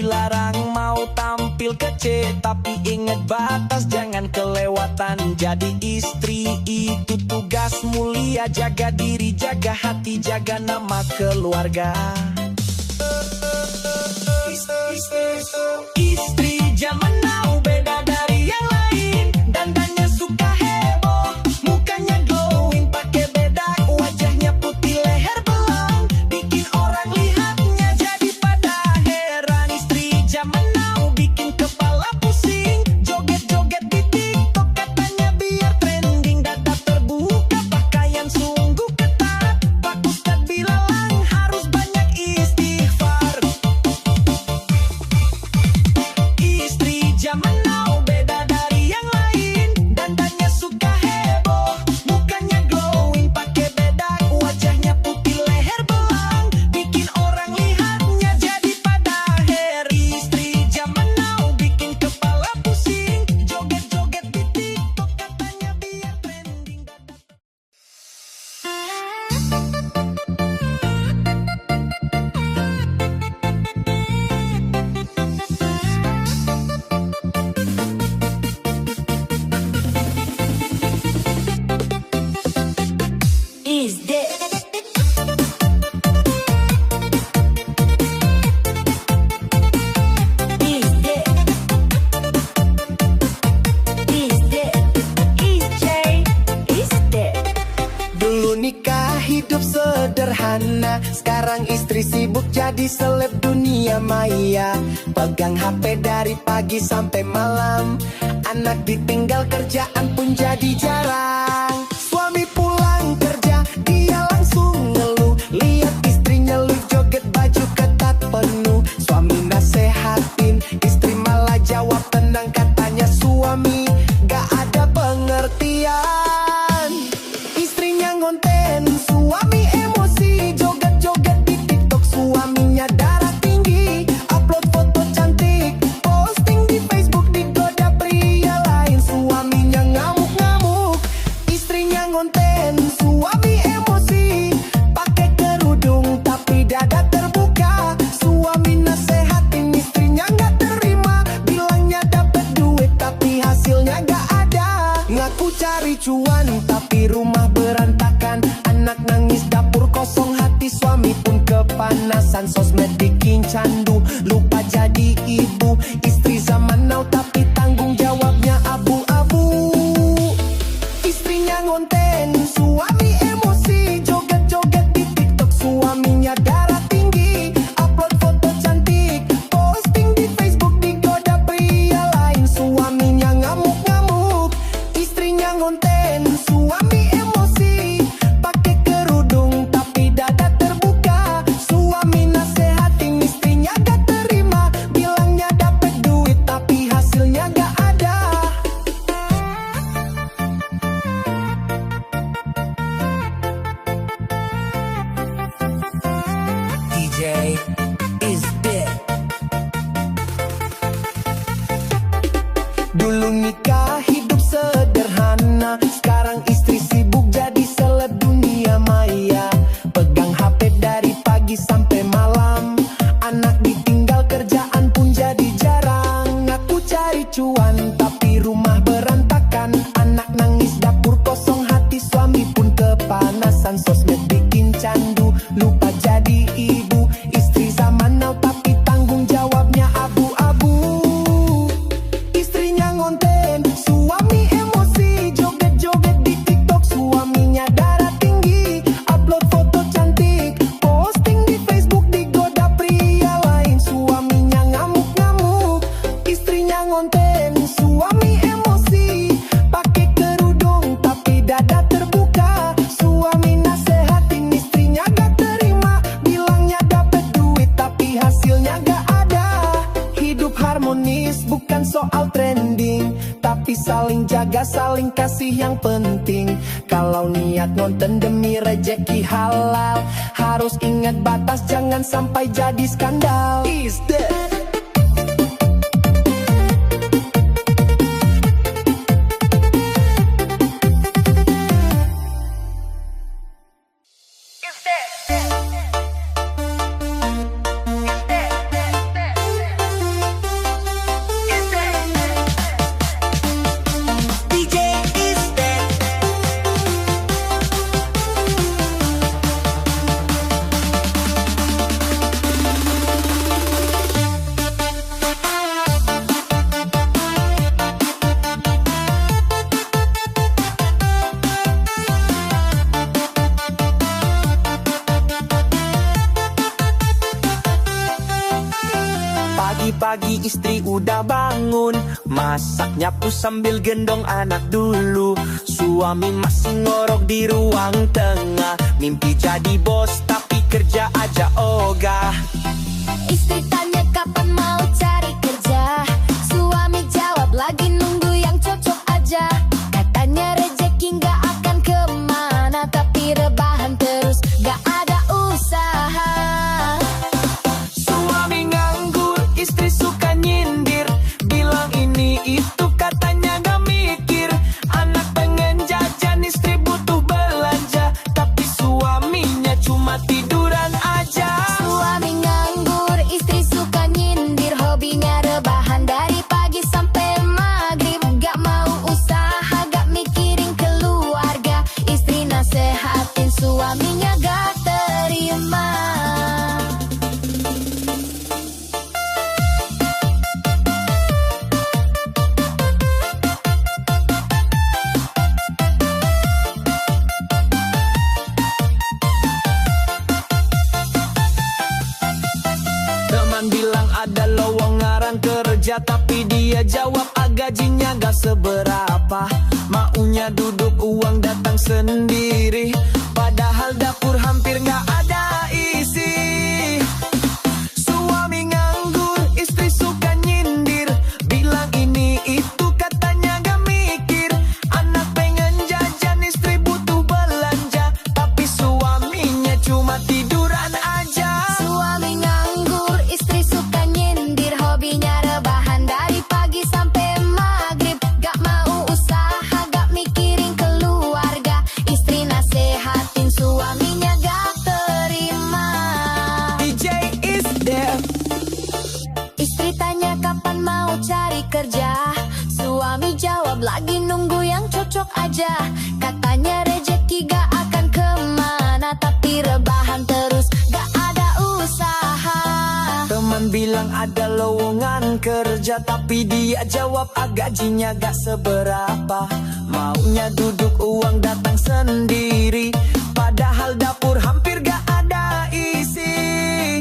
dilarang mau tampil kece, tapi ingat batas jangan kelewatan. Jadi istri itu tugas mulia, jaga diri, jaga hati, jaga nama keluarga. Istri zaman now beda dari yang lain, dandannya suka heboh, mukanya glowing, pakai bedak, wajahnya putih, leher belang, bikin orang lihatnya jadi pada heran. Istri zaman now bikin kepala pusing, joget-joget di TikTok katanya biar trending, dada terbuka, pakaian sungguh ketat, Pak Ustadz bilang harus banyak istighfar. Istri zaman now beda dari yang lain, dandannya suka heboh, mukanya glowing, pakai bedak, wajahnya putih, leher belang, bikin orang lihatnya jadi pada heran. Istri zaman now bikin kepala pusing, joget-joget di TikTok katanya biar trending, dada. Is that Dulu nikah hidup sederhana, sekarang istri sibuk jadi seleb dunia maya. Pegang HP dari pagi sampai malam, anak ditinggal kerjaan pun jadi jarang. Suami pulang kerja dia langsung ngeluh, lihat istrinya lu joget baju ketat penuh. Suami nasehatin, istri malah jawab tenang, katanya suami gak ada pengertian. Istrinya ngonten, suami emosi, joget-joget di TikTok, suaminya darah tinggi, upload foto cantik, posting di Facebook, digoda pria lain, suaminya ngamuk-ngamuk. Istrinya ngonten, suami emosi, pakai kerudung tapi dada terbuka, suami nasehatin, istrinya gak terima, bilangnya dapet duit tapi hasilnya gak ada. Ngaku cari cuan tapi rumah berantakan, anak nangis, dapur kosong, hati suami pun kepanasan, sosmed bikin candu, lupa jadi ibu. Istri zaman now tapi tanggung jawabnya abu-abu. Istrinya ngonten, suami emosi, joget-joget di TikTok, suaminya darah tinggi, upload foto cantik, posting di Facebook, digoda pria lain, suaminya ngamuk-ngamuk. Istrinya ngonten, suami emosi, pakai kerudung tapi dada terbuka, suami nasehatin, istrinya gak terima, bilangnya dapet duit tapi hasilnya gak ada. DJ is dead. Dulu nikah hidup sederhana, sekarang istri sibuk jadi seleb dunia maya. Pegang HP dari pagi sampai malam, anak ditinggal kerjaan pun jadi jarang. Ngaku cari cuan tapi rumah berantakan, anak nangis, dapur kosong, hati suami pun kepanasan, sosmed bikin candu, lupa jadi ibu. Istri zaman now tapi tanggung jawabnya abu-abu. Istrinya ngonten, suami emosi, joget-joget di TikTok, suaminya darah tinggi, upload foto cantik, posting di Facebook, digoda pria lain, suaminya ngamuk-ngamuk. Istrinya ngonten, suami emosi, pakai kerudung tapi dada terbuka, suami nasehatin, istrinya gak terima, bilangnya dapet duit tapi hasilnya gak ada. Hidup harmonis bukan soal trending, tapi saling jaga, saling kasih yang penting. Kalau niat nonton demi rejeki halal, harus ingat batas jangan sampai jadi skandal. Is that Pagi-pagi istri udah bangun, masak nyapu sambil gendong anak dulu. Suami masih ngorok di ruang tengah, mimpi jadi bos tapi kerja aja ogah. Istri tanya kapan mau cari kerja, suami jawab lagi nunggu yang cocok aja. Katanya rezeki gak akan kemana, tapi rebahan terus gak ada usaha. Suami nganggur, istri suka nyindir, bilang ini itu katanya gak mikir. Anak pengen jajan, istri butuh belanja, tapi suaminya cuma tiduran aja. Suami nganggur, istri suka nyindir, hobinya rebahan dari pagi sampai maghrib. Gak mau usaha, gak mikirin keluarga, istri nasehatin suaminya gak terima. Teman bilang ada lowongan kerja, tapi dia jawab gajinya gak seberapa. Maunya duduk uang datang sendiri, padahal dapur hampir gak ada isi. Suami nganggur, istri suka nyindir, bilang ini itu katanya gak mikir. Anak pengen jajan, istri butuh belanja, tapi suaminya cuma tiduran aja. Suami nganggur, istri suka nyindir, hobinya rebahan dari pagi sampai maghrib. Gak mau usaha, gak mikirin keluarga, istri nasehatin suaminya gak terima. DJ is there. Istri tanya kapan mau cari kerja, suami jawab lagi nunggu yang cocok aja. Katanya rezeki gak akan kemana, tapi rebahan terus gak ada usaha. Teman bilang ada lowongan kerja, tapi dia jawab gajinya gak seberapa. Maunya duduk uang datang sendiri, padahal dapur hampir gak ada isi.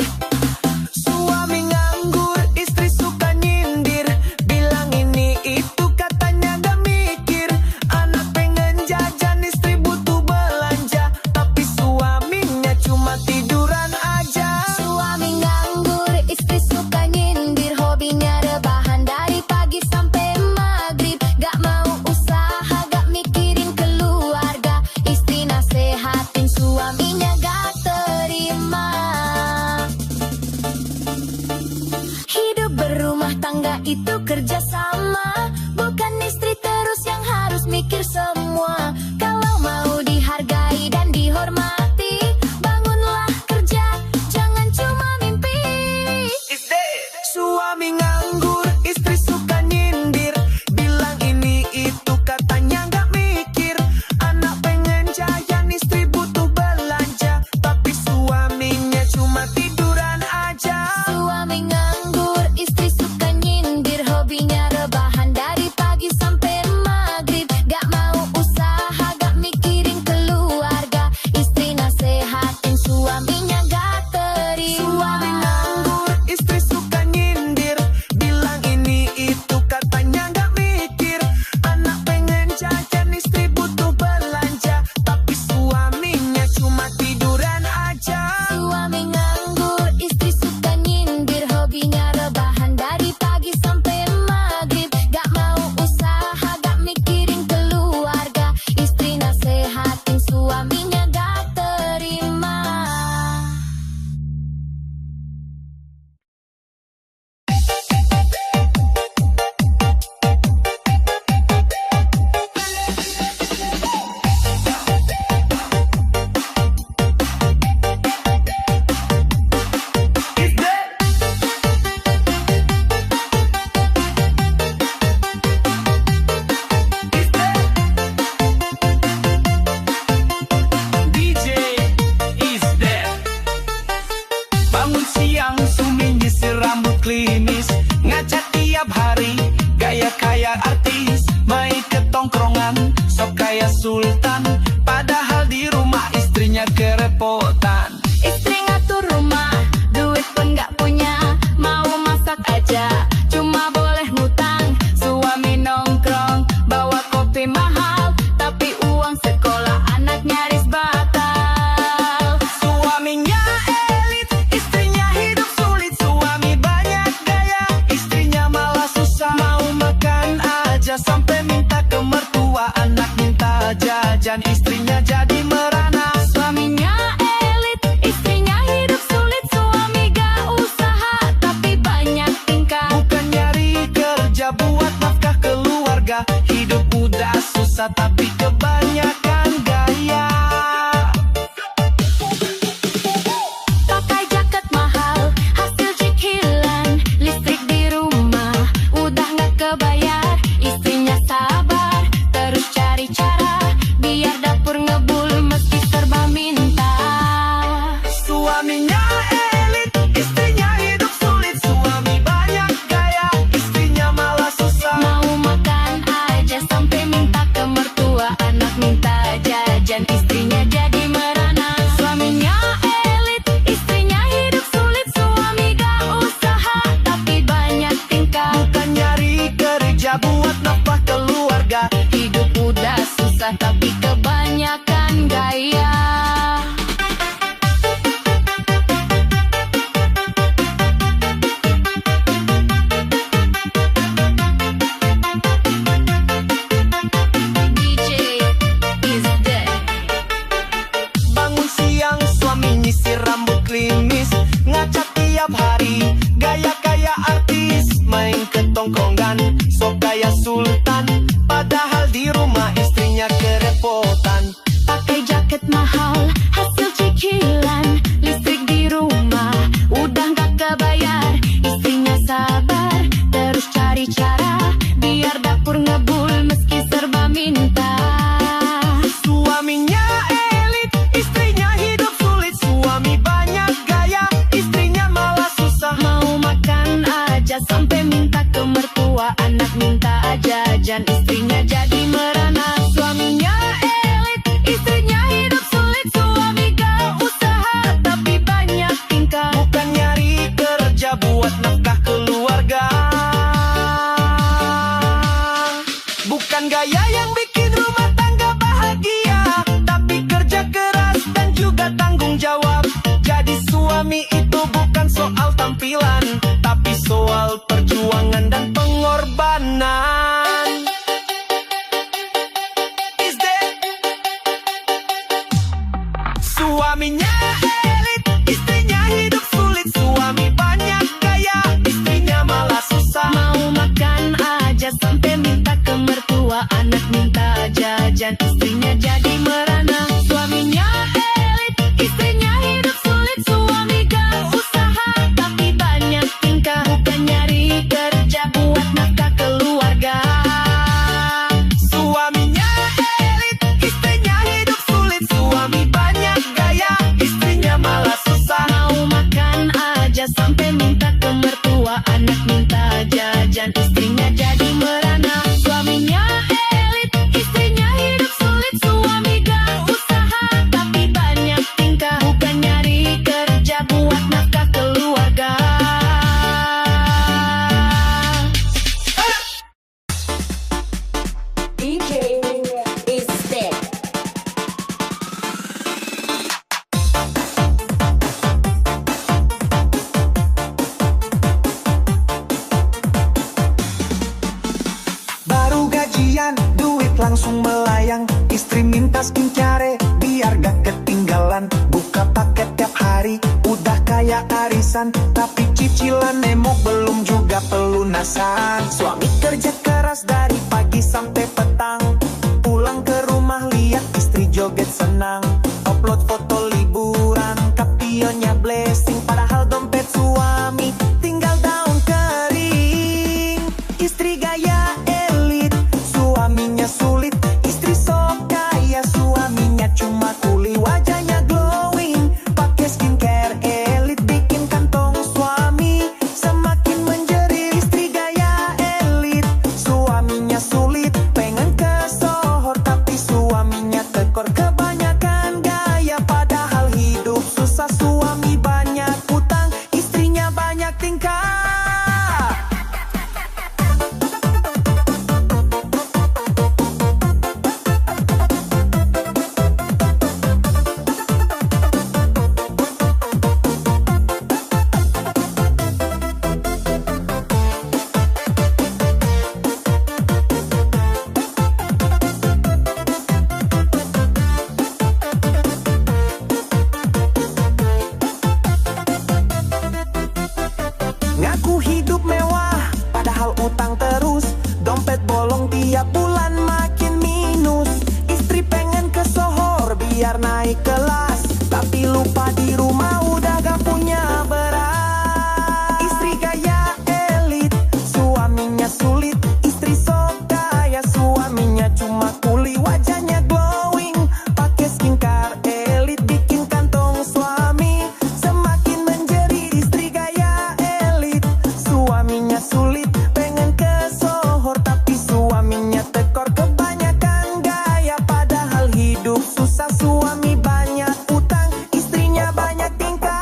Suami nganggur, istri suka nyindir, bilang ini itu katanya gak mikir. Anak pengen jajan, istri butuh belanja, tapi suaminya cuma tiduran aja. Suami nganggur, istri suka nyindir, hobinya rebahan dari pagi sampai maghrib. Gak mau usaha, gak mikirin keluarga, istri nasehatin suaminya gak terima. Hidup berumah tangga itu kerja sama, bukan istri terus yang harus mikir semua. Kalau mau dihargai dan dihormati, bangunlah kerja, jangan cuma mimpi. Suami nganggur, istri suka nyindir, bilang ini itu katanya gak mikir. Anak pengen jajan, istri butuh belanja, tapi suaminya cuma tiduran aja. Suami nganggur, istri suka nyindir, hobinya rebahan dari pagi sampai maghrib. Gak mau usaha, gak mikirin keluarga, istri nasehatin suaminya gak terima. Suami nganggur, istri suka nyindir, bilang ini itu katanya gak mikir. Anak pengen jajan, istri butuh belanja, tapi suaminya cuma tiduran aja. Suami nganggur, istri suka nyindir, hobinya rebahan dari pagi sampai maghrib. Gak mau usaha, gak mikirin keluarga, istri nasehatin suaminya gak terima. DJ is there. Bangun siang, Sumi nyisir rambut klimis, ngaca tiap hari, gaya kayak artis. Main ke tongkrongan, sok kayak sultan, padahal di rumah istrinya kerepotan. Istri ngatur rumah, duit pun gak punya, mau masak aja susah tapi kebanyakan gaya. Pakai jaket mahal, hasil cicilan, listrik di rumah, udah nggak kebayar. Istrinya sabar, terus cari cara, biar dapur ngebul meski serba minta. Suaminya elit, istrinya hidup sulit. Suami banyak gaya, istrinya malah susah. Mau makan aja sampai minta ke mertua, anak minta jajan, istrinya jadi merana. Suaminya elit, istrinya hidup sulit. Suami gak usaha, tapi banyak tingkah. Bukan nyari kerja buat nafkah keluarga. Hidup udah susah, tapi kebanyakan gaya. DJ is dead. Bangun siang, suami nyisir rambut klimis, ngaca tiap hari, gaya kayak artis. Main ke tongkrongan, sok kayak sultan, padahal di rumah istrinya kerepotan. Pakai jaket mahal, hasil cicilan, listrik di rumah, udah nggak kebayar. Istrinya sabar, terus cari cara, biar dapur ngebul meski serba minta. Suaminya elit, istrinya hidup sulit. Suami banyak gaya, istrinya malah susah. Mau makan aja sampai minta ke mertua, anak minta jajan, istrinya jadi merana. Suaminya elit, istrinya hidup sulit. Suami gak usaha, tapi banyak tingkah. Bukan nyari kerja buat nafkah keluarga. Bukan gaya yang bikin rumah tangga bahagia, tapi kerja keras dan juga tanggung jawab. Jadi suami itu bukan soal tampilan, tapi soal perjuangan dan pengorbanan. Is that? Suaminya elit, istrinya hidup sulit. Suami banyak gaya, istrinya malah susah. Mau makan aja sampai minta ke mertua, anak minta jajan, istrinya jadi merana. Suaminya elit, istrinya hidup sulit. Suami gak usaha, tapi banyak tingkah. Bukan nyari kerja buat nafkah keluarga. Suaminya elit, istrinya hidup sulit. Suami banyak gaya, istrinya malah susah. Mau makan aja sampai minta ke mertua, anak minta jajan, istrinya jadi merana. Suaminya elit, istrinya hidup sulit. Suami gak usaha, tapi banyak tingkah. Bukan nyari kerja buat nafkah keluarga. DJ is dead. Baru gajian, duit langsung melayang. Istri minta skincare, biar gak ketinggalan. Buka paket tiap hari, udah kayak arisan. Tapi cicilan nemo belum juga pelunasan. Suami kerja keras dari pagi sampai petang, pulang ke rumah lihat istri joget senang. Upload foto liburan, kapionnya blessing, padahal dompet suami tinggal daun kering. Istri gaya elit, suaminya sulit. Istri sok kaya, suaminya cuma kuli. Wajahnya glowing, pakai skincare elit, bikin kantong suami semakin menjerit. Istri gaya elit, suaminya sulit. Pengen ke Sohor tapi suaminya tekor. Kebanyakan gaya padahal hidup susah. Suami banyak utang, istrinya banyak tingkah. Ngaku hidup mewah, padahal utang terus. Dompet bolong tiap bulan makin minus. naik kelas, tapi lupa di rumah udah gak punya beras. Istri gaya elit, suaminya sulit. Istri sok kaya, suaminya cuma kuli. Wajahnya glowing, pakai skincare elit, bikin kantong suami semakin menjerit. Istri gaya elit, suaminya sulit, pengen ke Sohor tapi suaminya tekor. Kebanyakan gaya padahal hidup susah. Suami banyak utang, istrinya banyak tingkah.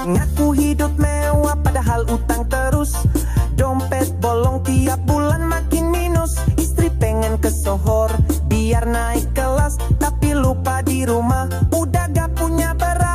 Ngaku hidup mewah padahal utang terus. Dompet bolong tiap bulan makin minus. Istri pengen ke Sohor biar naik kelas, tapi lupa di rumah udah gak punya beras.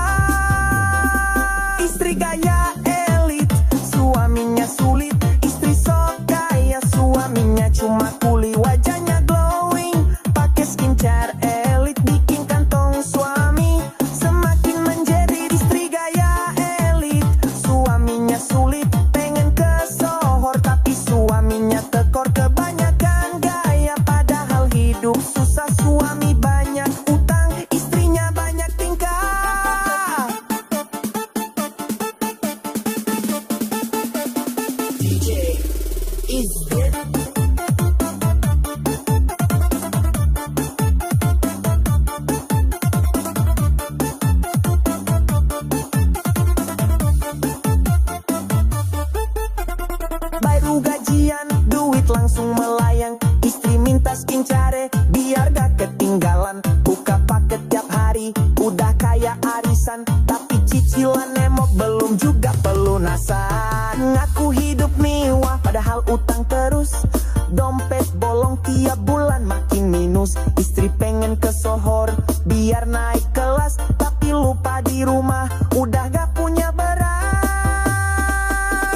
Istri gaya elit, suaminya sulit. Istri sok kaya, suaminya cuma kuli. Wajahnya glowing, pakai skincare elit, bikin kantong suami semakin menjerit. Istri gaya elit, suaminya sulit, pengen ke Sohor tapi suaminya tekor. Kebanyakan gaya padahal hidup susah. Suami banyak utang, istrinya banyak tingkah. DJ is dead. Baru gajian, duit langsung melayang. Istri minta skincare biar gak ketinggalan. Buka paket tiap hari, udah kayak arisan, tapi cicilan nemok belum juga pelunasan. Ngaku hidup mewah padahal utang terus. Dompet bolong tiap bulan makin minus. Istri pengen ke Sohor biar naik kelas, tapi lupa di rumah udah gak punya beras.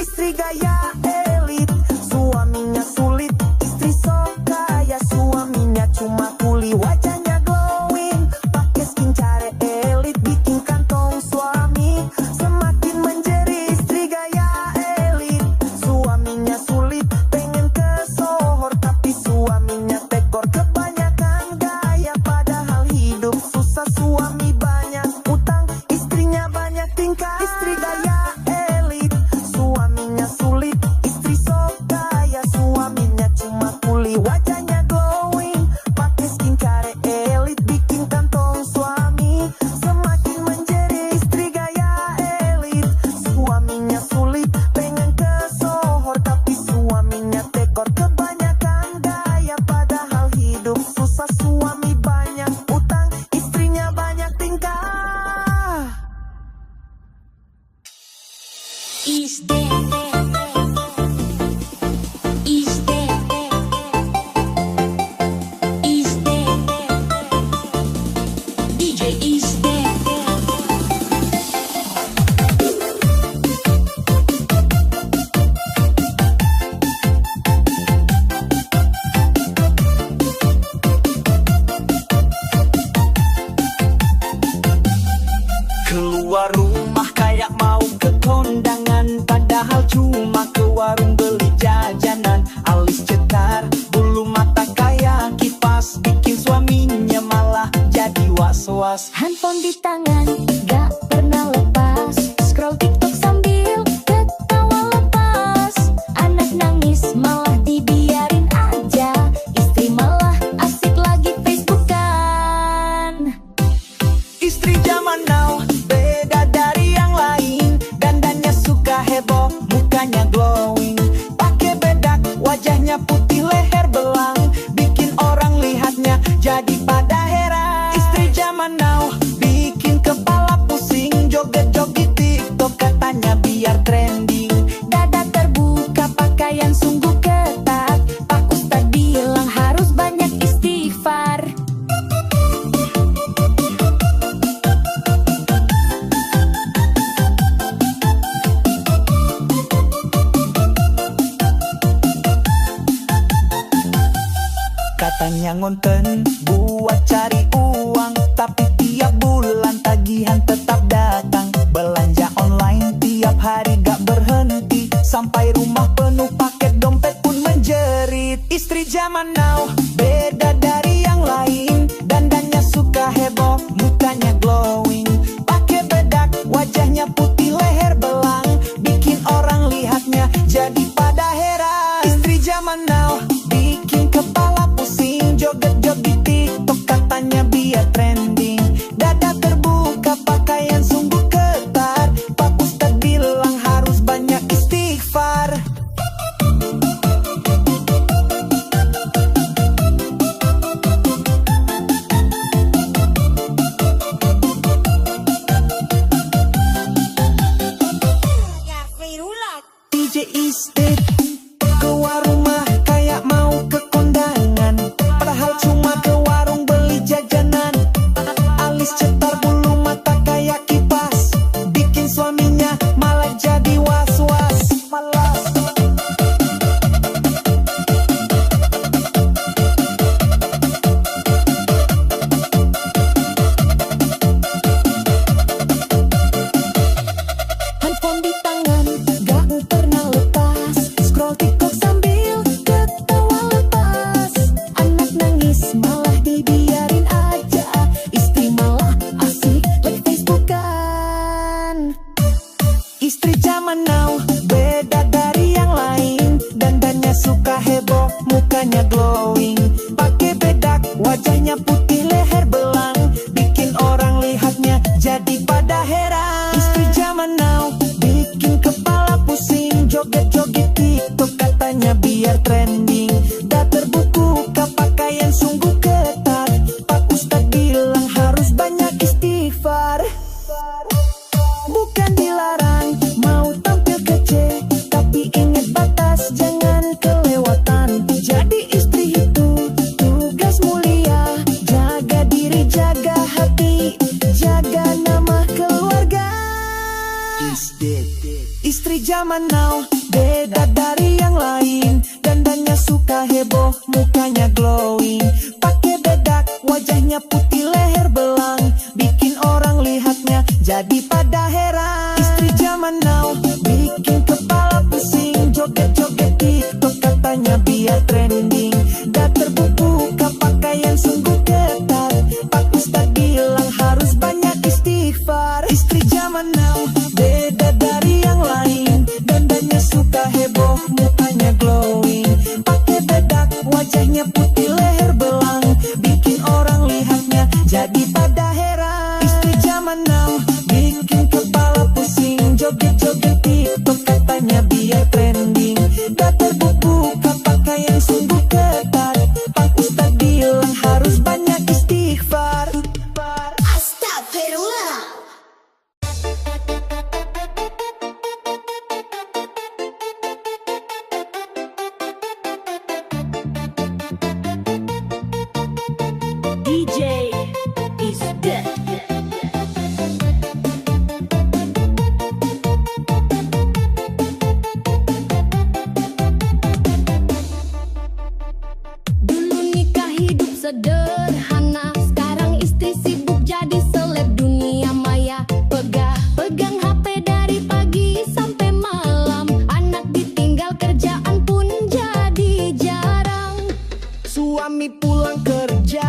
Istri gaya elit, suaminya sulit. Istri sok kaya, suaminya cuma kuli. Wajahnya glowing, pakai skincare elit, bikin kantong suami semakin menjerit. Istri gaya elit, suaminya sulit, pengen ke Sohor tapi suaminya tekor. Kebanyakan gaya padahal hidup susah. Suami banyak utang, istrinya banyak tingkah. Istri gaya elit, suaminya sulit. Istri sok kaya, suaminya cuma kuli. Wajahnya glowing, pakai skincare elit, bikin kantong suami semakin menjerit. Istri gaya elit, suaminya sulit, pengen ke Sohor tapi suaminya tekor. Kebanyakan gaya padahal hidup susah. Suami banyak utang, istrinya banyak tingkah. Is dead. Is dead. Is dead. DJ is dead. Keluar rumah kayak mau ke kondangan, padahal cuma ke warung beli jajanan. Alis cetar, bulu mata kayak kipas, bikin suaminya malah jadi was-was. Handphone di tangan, gak pernah lepas. Scroll TikTok sambil ketawa lepas. Anak nangis malah dibiarin aja. Istri malah asik lagi Facebookan. Istri zaman now beda dari yang lain. Dandannya suka heboh, mukanya glowing, pakai bedak, wajahnya putih, leher belang, bikin orang lihatnya jadi pada heran. Istri zaman now bikin kepala pusing, joget-joget TikTok katanya biar trending. Dada terbuka, pakaian sungguh ketat. Pak Ustadz bilang harus banyak istighfar. Katanya ngonten buat cari uang, tapi tiap bulan Sampai rumah penuh paket, dompet pun menjerit. Istri zaman now beda dari yang lain. Dandannya suka heboh, mukanya glowing. Pakai bedak, wajahnya putih, leher belang. Bikin orang lihatnya jadi pada heran. Istri zaman now bikin kepala pusing. Joget-joget TikTok katanya biar trending. Dada terbuka, pakaian sungguh ketat. Pak Ustadz bilang harus banyak istighfar. DJ Istet keluar rumah kayak mau ke kondangan, padahal cuma ke warung beli jajanan. Alis cetar, bulu mata kayak kipas, bikin suaminya malah jadi was-was. Malas. Handphone di tangan, gak pernah lepas. Scroll TikTok sambil ketawa lepas. Anak nangis malah dibiarin aja. Istri malah asik like Facebookan. Istri zaman now beda dari yang lain. Dandannya suka heboh, mukanya glowing. Pakai bedak, wajahnya putih, leher belang. Bikin orang lihatnya jadi pada heran. Istri zaman now bikin kepala pusing. Joget-joget TikTok katanya biar trending. Dah terbuka, pakaian sungguh ketat. Pak Ustadz bilang harus banyak istighfar. Bukan dilarang mau tampil kece, tapi ingat batas, jangan kelewatan. Jadi istri itu tugas mulia. Jaga diri, jaga hati, jaga nama keluarga. Istri zaman now beda dari yang lain. Dandannya suka heboh, mukanya glowing. Pakai bedak, wajahnya putih, leher belang. Bikin orang lihatnya jadi pada heran. Istri zaman now bikin kepala pusing. Joget-joget TikTok katanya biar trending. Dah terbuka, pakaian sungguh ketat. Pak Ustadz bilang harus banyak istighfar. Istri zaman now beda dari yang lain. Dandannya suka heboh, mukanya glowing. Pakai bedak, wajahnya putih, leher belang. Bikin orang lihatnya jadi pada heran. Istri zaman now bikin kepala pusing. Joget-joget TikTok katanya biar trending. Dah terbuka, pakaian sungguh ketat. Pak Ustadz bilang harus banyak istighfar. Astagfirullah. DJ is dead. Dulu nikah hidup sederhana, sekarang istri sibuk jadi seleb dunia maya. Pegang HP dari pagi sampai malam, anak ditinggal kerjaan pun jadi jarang. Suami pulang kerja,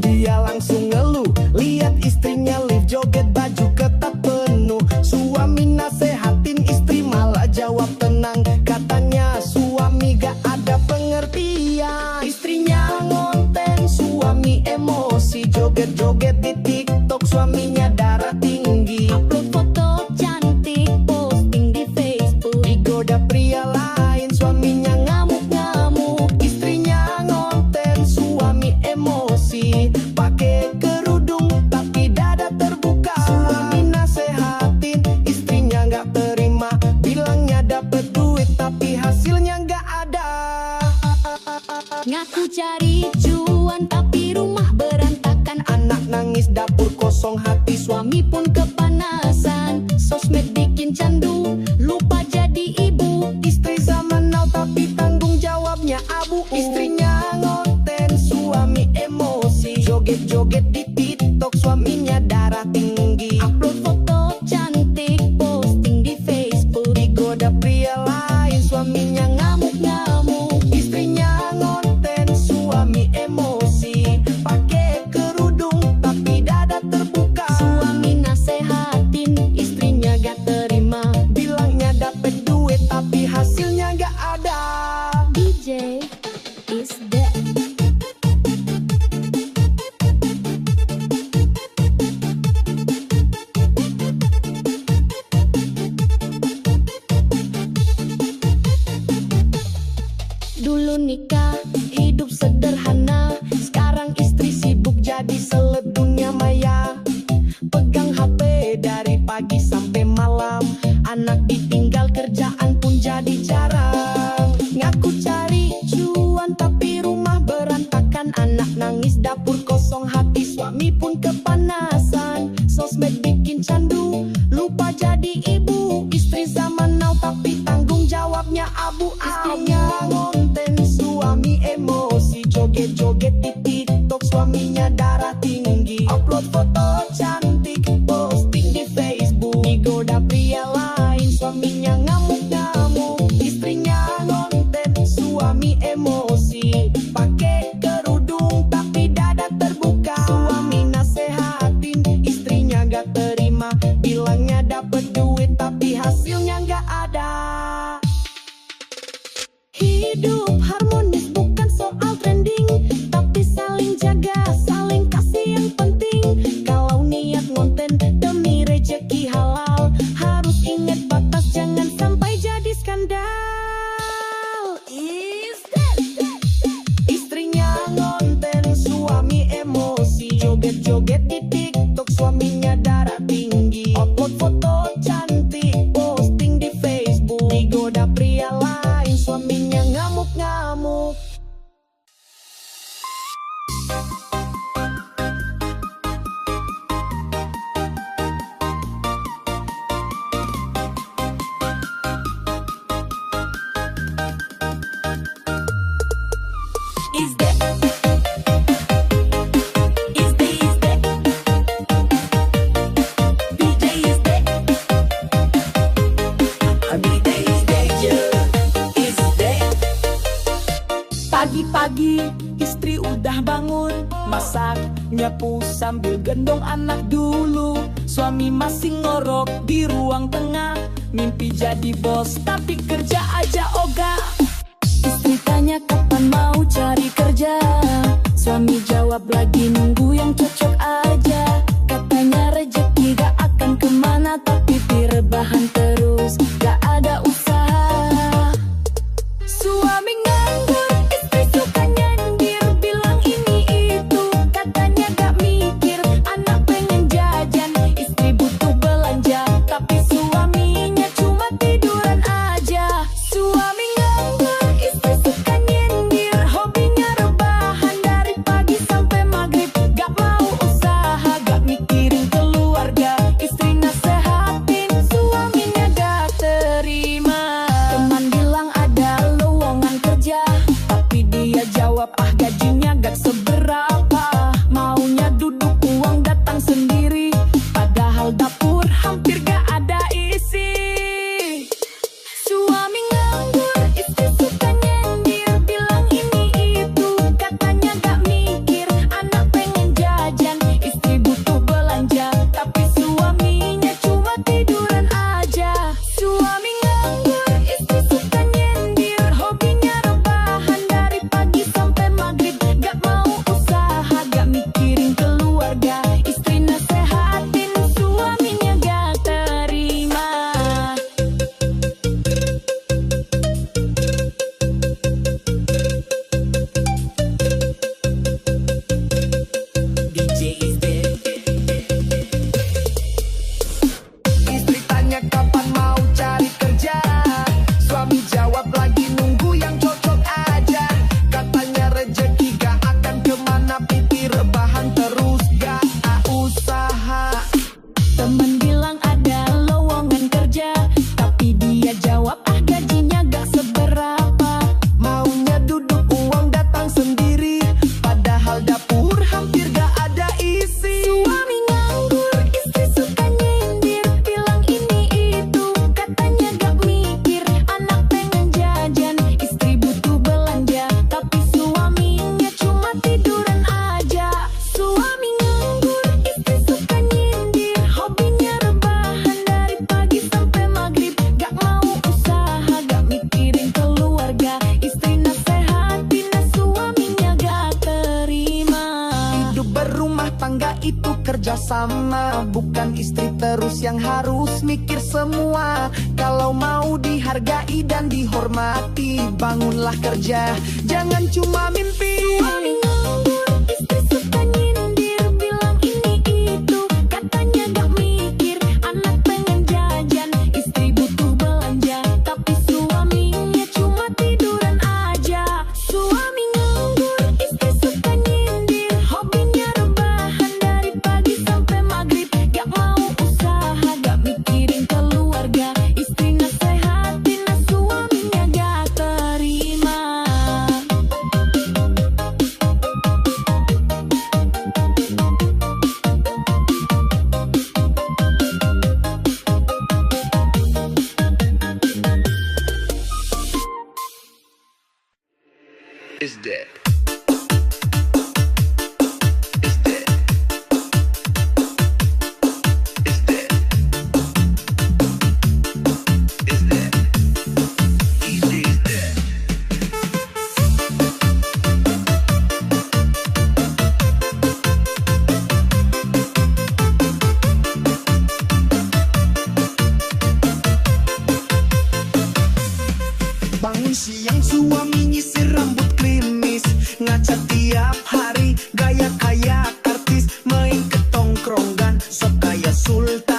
dia langsung ngeluh. Lihat istrinya live joget, baju ketat penuh. Suami nasehatin, istri malah jawab tenang. Katanya suami gak ada pengertian. Istrinya ngonten, suami emosi. Joget-joget di TikTok, suaminya darah tinggi. Upload foto cantik, posting di Facebook. Digoda pria lain, suaminya ngamuk-ngamuk. Istrinya ngonten, suami emosi. Pakai kerudung tapi dada terbuka. Suami nasehatin, istrinya gak terima. Bilangnya dapet duit tapi hasilnya gak ada. Ngaku cari cuan tapi rumah berantakan. Anak nangis, dapur kosong, hati Suami pun kepanasan, sosmed bikin candu, lupa jadi ibu. Istri zaman now tapi tanggung jawabnya abu. Istrinya ngonten, suami emosi. Joget-joget di TikTok, suaminya darah tinggi. Upload foto cantik, posting di Facebook. Digoda pria lain, nikah, hidup sederhana. Sekarang istri sibuk jadi seleb dunia maya. Pegang HP dari pagi sampai malam. Anak ditinggal, kerjaan pun jadi jarang. Ngaku cari cuan tapi rumah berantakan. Anak nangis, dapur kosong, hati suami pun kepanasan. Sosmed bikin candu, lupa jadi ibu. Istri zaman now tapi tanggung jawabnya abu-abu. Istrinya ngonten, suami emosi. Joget-joget di TikTok, suaminya darah tinggi. Upload foto cantik, posting di Facebook. Digoda pria lain, suaminya ngamuk-ngamuk. Istrinya ngonten, suami emosi. Pakai kerudung tapi dada terbuka. Suami nasehatin, istrinya gak terima. Bilangnya dapet duit tapi hasilnya gak ada. Hidup harmonis bukan soal trending, tapi saling jaga, saling kasih yang penting. Kalau niat ngonten demi rejeki halal, harus ingat batas, jangan sampai jadi skandal. Istrinya ngonten, suami emosi. Joget-joget di TikTok, suaminya darah tinggi. Upload foto cantik, posting di Facebook. Digoda pria lain, suaminya ngamuk-ngamuk. Is that DJ is that Pagi-pagi istri udah bangun, masak, nyapu sambil gendong anak dulu. Suami masih ngorok di ruang tengah, mimpi jadi bos tapi kerja aja ogah. Istri tanya kapan mau cari kerja, suami jawab lagi nunggu yang cocok aja. Katanya rezeki gak akan kemana tapi direbahan terus, gak ada usaha. Suami nganggur, istri suka nyindir, bilang ini itu, katanya gak mikir. Anak pengen jajan, istri butuh belanja, tapi suaminya cuma tiduran aja. Suami nganggur, istri suka nyindir, hobinya rebahan dari pagi sampai maghrib. Gak mau usaha, gak mikirin keluarga, istri nasehatin, suaminya gak terima. Teman bilang ada lowongan kerja, tapi dia jawab ah gajinya gak seberapa. Maunya duduk uang datang sendiri, padahal dapur hampir gak ada isi. Suami nganggur, istri suka nyindir, bilang ini itu, katanya gak mikir. Anak pengen jajan, istri butuh belanja, tapi suaminya cuma tiduran aja. Suami nganggur, istri suka nyindir, hobinya rebahan dari pagi sampai maghrib. Gak mau usaha, gak mikirin keluarga, istri nasehatin, suaminya gak terima. DJ is dead. Istri tanya kapan mau cari kerja, suami jawab lagi nunggu yang cocok aja. Katanya rezeki gak akan kemana, pipi rebahan terus gak usaha. Temen bilang ada lowongan kerja, tapi dia jawab ah gajinya gak seberapa. Maunya duduk uang datang sendiri, padahal dapur hampir gak ada isi. Suami nganggur, istri suka nyindir, bilang ini itu, katanya gak mikir. Anak pengen jajan, istri butuh belanja, tapi suaminya cuma tiduran aja. Suami nganggur, istri suka nyindir, hobinya rebahan dari pagi sampai maghrib. Gak mau usaha, gak mikirin keluarga, istri nasehatin, suaminya gak terima. Hidup berumah tangga itu kerja kerja sama, bukan istri terus yang harus mikir semua. Kalau mau dihargai dan dihormati, bangunlah kerja, jangan cuma mimpi. Suami nganggur, istri suka nyindir, bilang ini itu, katanya gak mikir. Anak pengen jajan, istri butuh belanja, tapi suaminya cuma tiduran aja. Suami nganggur, istri suka nyindir, hobinya rebahan dari pagi sampai maghrib. Gak mau usaha, gak mikirin keluarga, istri nasehatin, nah suaminya gak terima. Is dead. Is dead. Is dead. Is dead. Easy is dead. Bangun siang suami nyisir rambut klimis, ngaca tiap hari gaya kayak artis, main ke tongkrongan sok kayak sultan.